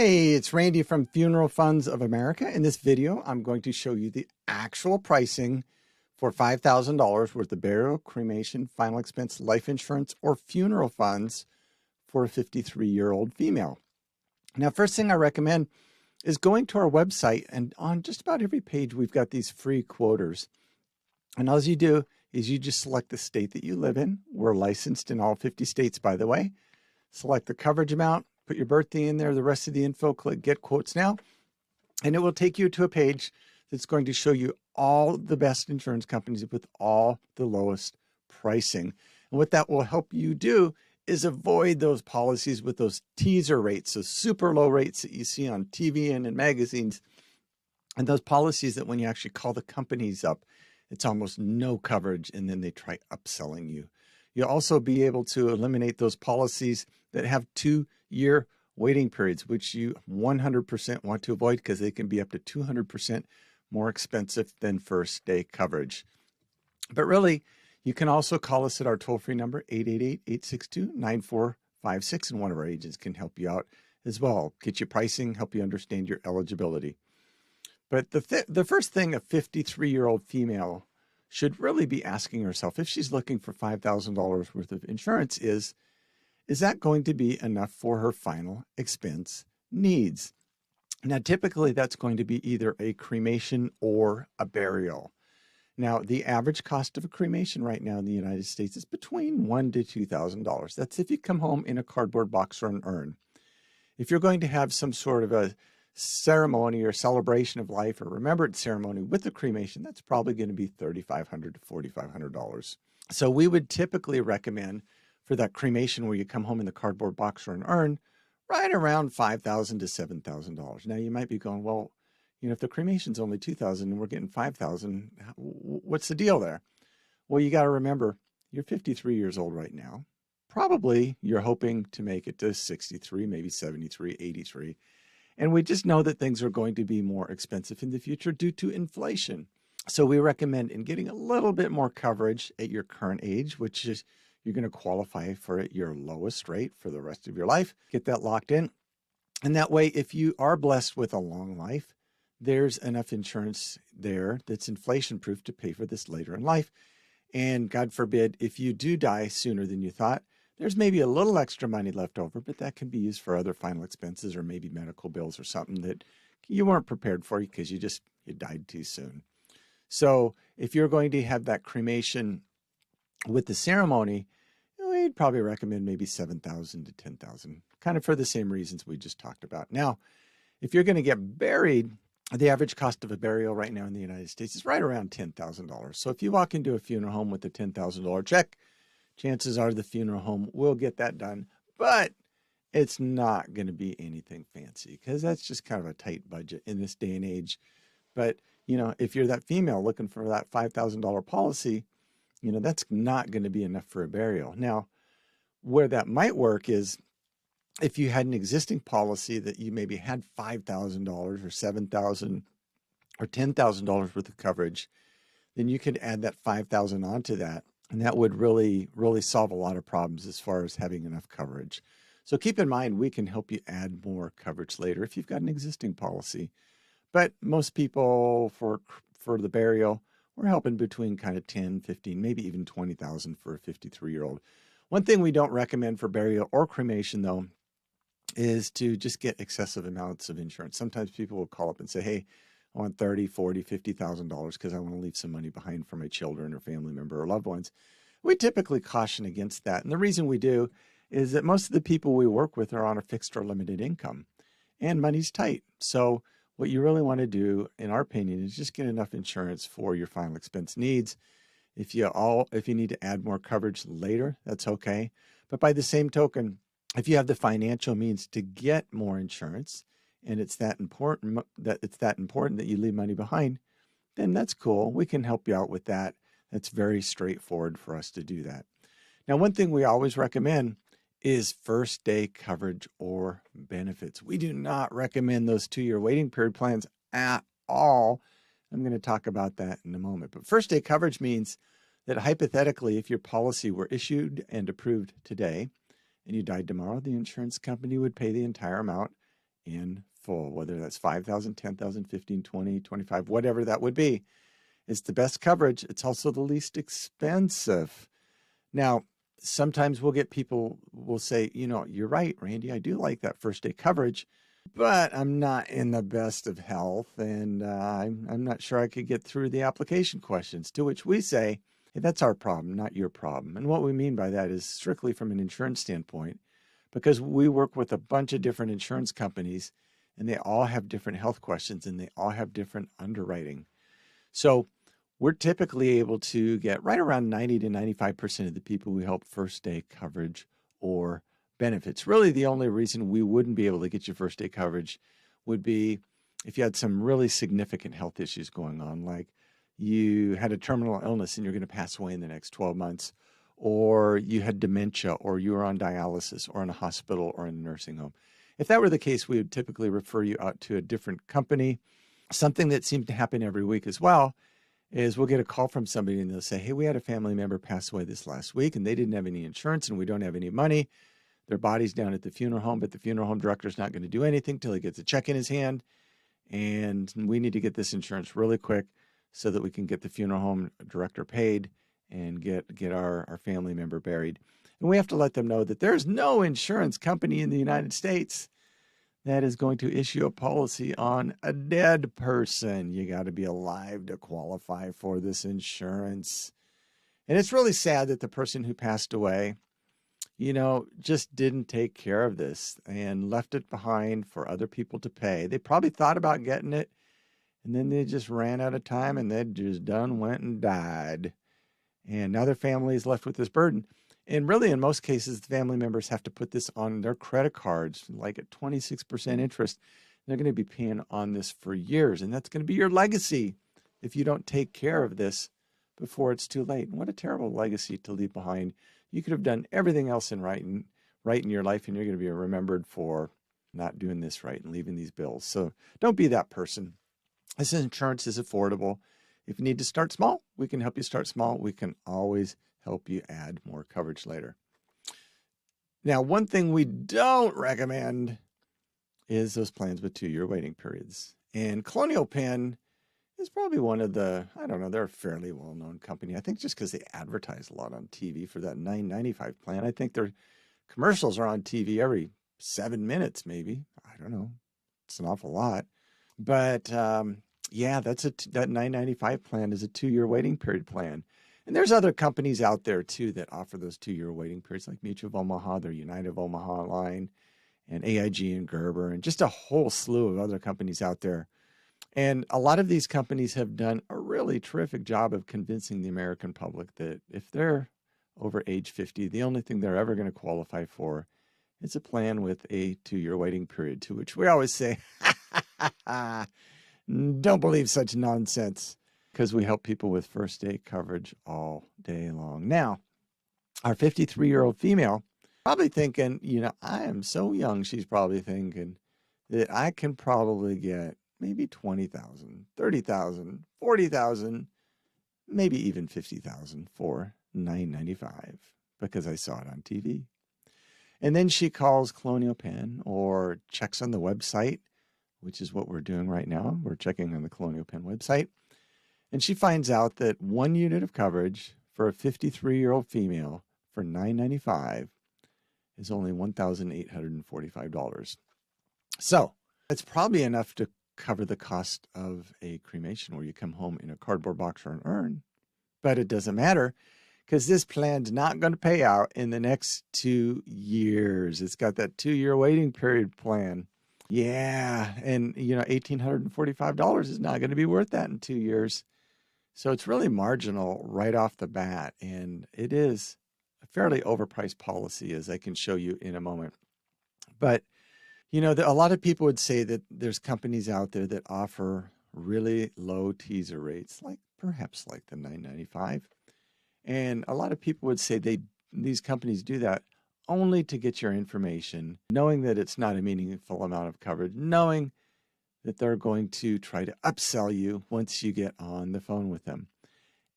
Hi, it's Randy from Funeral Funds of America. In this video, I'm going to show you the actual pricing for $5,000 worth of burial, cremation, final expense, life insurance, or funeral funds for a 53-year-old female. Now, first thing I recommend is going to our website, and on just about every page, we've got these free quoters. And all you do is you just select the state that you live in. We're licensed in all 50 states, by the way. Select the coverage amount, put your birthday in there, the rest of the info, click Get Quotes Now, and it will take you to a page that's going to show you all the best insurance companies with all the lowest pricing. And what that will help you do is avoid those policies with those teaser rates, those super low rates that you see on TV and in magazines, and those policies that when you actually call the companies up, it's almost no coverage, and then they try upselling you. You'll also be able to eliminate those policies that have 2-year waiting periods, which you 100% want to avoid because they can be up to 200% more expensive than first day coverage. But really, you can also call us at our toll-free number, 888-862-9456, and one of our agents can help you out as well, get you pricing, help you understand your eligibility. But the first thing a 53-year-old female should really be asking herself if she's looking for $5,000 worth of insurance is that going to be enough for her final expense needs? Now, typically that's going to be either a cremation or a burial. Now, the average cost of a cremation right now in the United States is between $1,000 to $2,000. That's if you come home in a cardboard box or an urn. If you're going to have some sort of a ceremony or celebration of life or remembrance ceremony with the cremation, that's probably going to be $3,500 to $4,500. So we would typically recommend for that cremation where you come home in the cardboard box or an urn, right around $5,000 to $7,000. Now you might be going, well, if the cremation's only $2,000 and we're getting $5,000, what's the deal there? Well, you got to remember, you're 53 years old right now. Probably you're hoping to make it to 63, maybe 73, 83. And we just know that things are going to be more expensive in the future due to inflation. So we recommend in getting a little bit more coverage at your current age, which is you're going to qualify for at your lowest rate for the rest of your life. Get that locked in. And that way, if you are blessed with a long life, there's enough insurance there that's inflation proof to pay for this later in life. And God forbid, if you do die sooner than you thought, there's maybe a little extra money left over, but that can be used for other final expenses or maybe medical bills or something that you weren't prepared for because you died too soon. So if you're going to have that cremation with the ceremony, we'd probably recommend maybe $7,000 to $10,000, kind of for the same reasons we just talked about. Now, if you're going to get buried, the average cost of a burial right now in the United States is right around $10,000. So if you walk into a funeral home with a $10,000 check, chances are the funeral home will get that done, but it's not going to be anything fancy because that's just kind of a tight budget in this day and age. But, if you're that female looking for that $5,000 policy, that's not going to be enough for a burial. Now, where that might work is if you had an existing policy that you maybe had $5,000 or $7,000 or $10,000 worth of coverage, then you could add that $5,000 onto that. And that would really, really solve a lot of problems as far as having enough coverage. So keep in mind, we can help you add more coverage later if you've got an existing policy. But most people for the burial, we're helping between kind of 10, 15, maybe even 20,000 for a 53-year-old. One thing we don't recommend for burial or cremation, though, is to just get excessive amounts of insurance. Sometimes people will call up and say, hey, I want $30,000, $40,000, $50,000 because I want to leave some money behind for my children or family member or loved ones. We typically caution against that. And the reason we do is that most of the people we work with are on a fixed or limited income and money's tight. So what you really want to do, in our opinion, is just get enough insurance for your final expense needs. If you need to add more coverage later, that's okay. But by the same token, if you have the financial means to get more insurance, and it's that important that you leave money behind, then that's cool. We can help you out with that. That's very straightforward for us to do that. Now, one thing we always recommend is first day coverage or benefits. We do not recommend those 2-year waiting period plans at all. I'm going to talk about that in a moment. But first day coverage means that hypothetically, if your policy were issued and approved today and you died tomorrow, the insurance company would pay the entire amount in full, whether that's 5,000, 10,000, 15, 20, 25, whatever that would be. It's the best coverage. It's also the least expensive. Now, sometimes we'll get people will say, you're right, Randy, I do like that first day coverage, but I'm not in the best of health, and I'm not sure I could get through the application questions, to which we say, hey, that's our problem, not your problem. And what we mean by that is strictly from an insurance standpoint, because we work with a bunch of different insurance companies, and they all have different health questions, and they all have different underwriting. So we're typically able to get right around 90 to 95% of the people we help first day coverage or benefits. Really, the only reason we wouldn't be able to get you first day coverage would be if you had some really significant health issues going on, like you had a terminal illness and you're going to pass away in the next 12 months, or you had dementia, or you were on dialysis, or in a hospital, or in a nursing home. If that were the case, we would typically refer you out to a different company. Something that seems to happen every week as well is we'll get a call from somebody and they'll say, hey, we had a family member pass away this last week and they didn't have any insurance and we don't have any money. Their body's down at the funeral home, but the funeral home director's not going to do anything till he gets a check in his hand. And we need to get this insurance really quick so that we can get the funeral home director paid and get our family member buried. And we have to let them know that there's no insurance company in the United States that is going to issue a policy on a dead person. You got to be alive to qualify for this insurance. And it's really sad that the person who passed away, just didn't take care of this and left it behind for other people to pay. They probably thought about getting it, and then they just ran out of time and they just went and died. And now their family is left with this burden. And really, in most cases, the family members have to put this on their credit cards, like at 26% interest. They're going to be paying on this for years, and that's going to be your legacy if you don't take care of this before it's too late. And what a terrible legacy to leave behind. You could have done everything else right in your life, and you're going to be remembered for not doing this right and leaving these bills. So don't be that person. This insurance is affordable. If you need to start small, we can help you start small. We can always help you add more coverage later. Now, one thing we don't recommend is those plans with 2-year waiting periods. And Colonial Penn is probably one of the, they're a fairly well-known company. I think just because they advertise a lot on TV for that $9.95 plan. I think their commercials are on TV every 7 minutes, maybe. I don't know. It's an awful lot. But that $9.95 plan is a 2-year waiting period plan. And there's other companies out there, too, that offer those 2-year waiting periods, like Mutual of Omaha, their United of Omaha line, and AIG and Gerber, and just a whole slew of other companies out there. And a lot of these companies have done a really terrific job of convincing the American public that if they're over age 50, the only thing they're ever going to qualify for is a plan with a 2-year waiting period, to which we always say, don't believe such nonsense, because we help people with first day coverage all day long. Now, our 53-year-old female probably thinking, I am so young, she's probably thinking that I can probably get maybe $20,000, $30,000, $40,000, maybe even $50,000 for $9.95 because I saw it on TV. And then she calls Colonial Penn or checks on the website, which is what we're doing right now. We're checking on the Colonial Penn website. And she finds out that 1 unit of coverage for a 53-year-old female for $9.95 is only $1,845. So it's probably enough to cover the cost of a cremation where you come home in a cardboard box or an urn. But it doesn't matter because this plan's not going to pay out in the next 2 years. It's got that 2-year waiting period plan. Yeah, and $1,845 is not going to be worth that in 2 years. So it's really marginal right off the bat, and it is a fairly overpriced policy, as I can show you in a moment. But, a lot of people would say that there's companies out there that offer really low teaser rates, perhaps like the $9.95. And a lot of people would say these companies do that only to get your information, knowing that it's not a meaningful amount of coverage, knowing that they're going to try to upsell you once you get on the phone with them.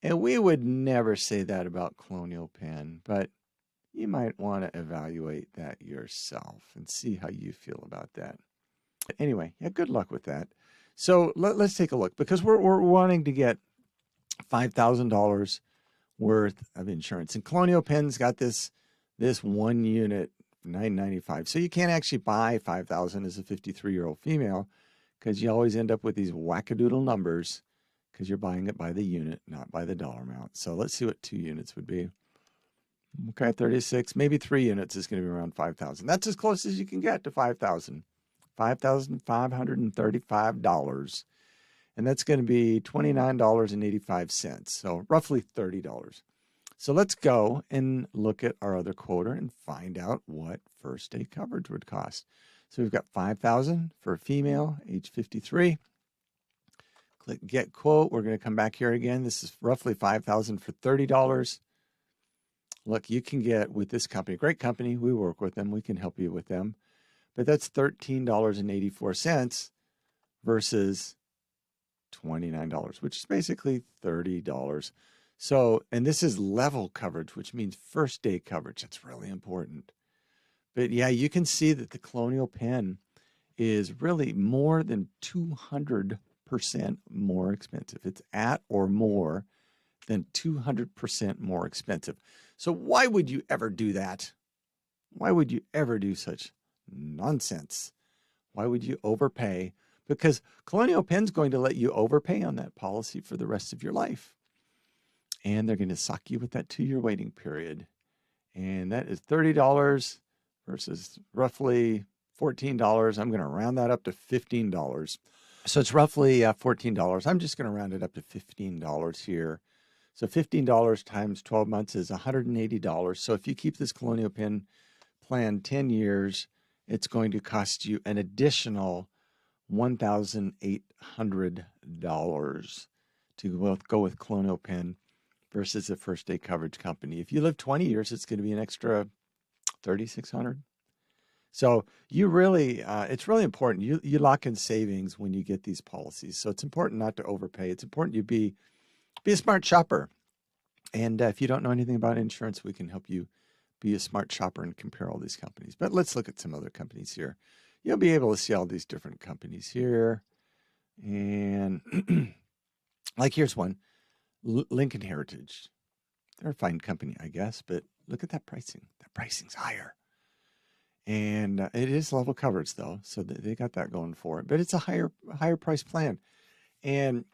And we would never say that about Colonial Penn, but you might want to evaluate that yourself and see how you feel about that. Anyway, yeah, good luck with that. So let's take a look, because we're wanting to get $5,000 worth of insurance. And Colonial Penn's got this one unit, $9.95. So you can't actually buy $5,000 as a 53-year-old female, because you always end up with these wackadoodle numbers, because you're buying it by the unit, not by the dollar amount. So let's see what 2 units would be. Okay, 36, maybe 3 units is going to be around 5,000. That's as close as you can get to 5,000. $5,535. And that's going to be $29.85. So roughly $30. So let's go and look at our other quoter and find out what first day coverage would cost. So we've got $5,000 for a female, age 53. Click Get Quote. We're going to come back here again. This is roughly $5,000 for $30. Look, you can get with this company, great company. We work with them. We can help you with them. But that's $13.84 versus $29, which is basically $30. So, and this is level coverage, which means first day coverage. That's really important. But yeah, you can see that the Colonial Penn is really more than 200% more expensive. It's at or more than 200% more expensive. So why would you ever do that? Why would you ever do such nonsense? Why would you overpay? Because Colonial Penn's going to let you overpay on that policy for the rest of your life. And they're going to suck you with that 2-year waiting period. And that is $30 versus roughly $14. I'm going to round that up to $15. So it's roughly $14. I'm just going to round it up to $15 here. So $15 times 12 months is $180. So if you keep this Colonial Penn plan 10 years, it's going to cost you an additional $1,800 to go with Colonial Penn versus a first day coverage company. If you live 20 years, it's going to be an extra $3,600. So you really, it's really important. You lock in savings when you get these policies. So it's important not to overpay. It's important you be a smart shopper. And if you don't know anything about insurance, we can help you be a smart shopper and compare all these companies. But let's look at some other companies here. You'll be able to see all these different companies here. And like here's one, Lincoln Heritage. They're a fine company, I guess, but look at that pricing. That pricing's higher. And it is level coverage though, so they got that going for it. But it's a higher price plan. And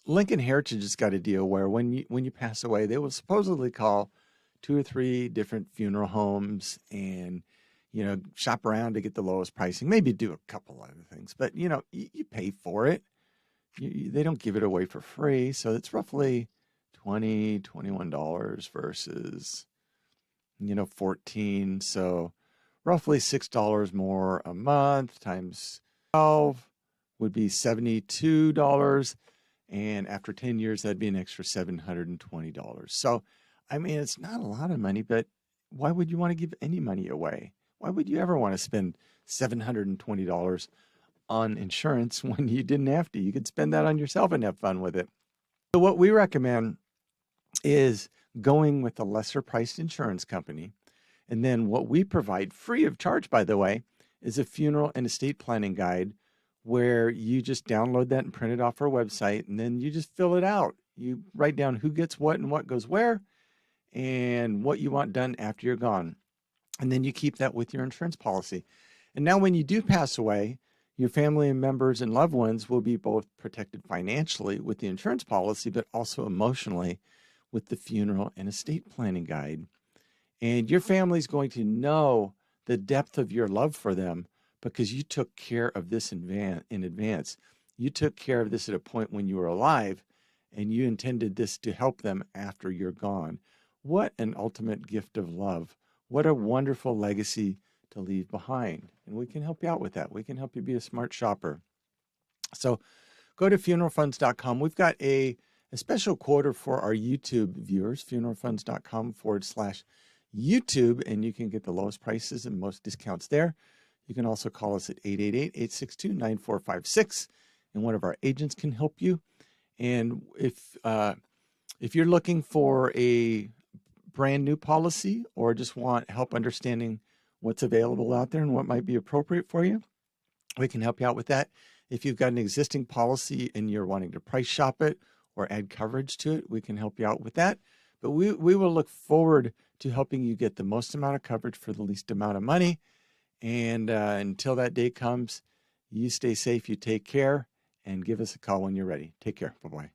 Lincoln Heritage has got a deal where when you pass away, they will supposedly call 2 or 3 different funeral homes and, shop around to get the lowest pricing, maybe do a couple other things, but you pay for it. They don't give it away for free. So it's roughly $20, $21 versus, $14. So roughly $6 more a month times 12 would be $72. And after 10 years, that'd be an extra $720. So, I mean, it's not a lot of money, but why would you want to give any money away? Why would you ever want to spend $720 on insurance when you didn't have to? You could spend that on yourself and have fun with it. So what we recommend is going with a lesser priced insurance company. And then what we provide free of charge, by the way, is a funeral and estate planning guide where you just download that and print it off our website, and then you just fill it out. You write down who gets what and what goes where and what you want done after you're gone. And then you keep that with your insurance policy. And now when you do pass away, your family members and loved ones will be both protected financially with the insurance policy, but also emotionally with the funeral and estate planning guide. And your family's going to know the depth of your love for them because you took care of this in advance. You took care of this at a point when you were alive, and you intended this to help them after you're gone. What an ultimate gift of love. What a wonderful legacy to leave behind. And we can help you out with that. We can help you be a smart shopper. So go to funeralfunds.com. We've got a special quote for our YouTube viewers, funeralfunds.com/YouTube, and you can get the lowest prices and most discounts there. You can also call us at 888-862-9456, and one of our agents can help you. And if you're looking for a brand new policy or just want help understanding what's available out there and what might be appropriate for you, We can help you out with that. If you've got an existing policy and you're wanting to price shop it or add coverage to it, we can help you out with that. But we will look forward to helping you get the most amount of coverage for the least amount of money. And until that day comes, you stay safe, you take care, and give us a call when you're ready. Take care. Bye-bye.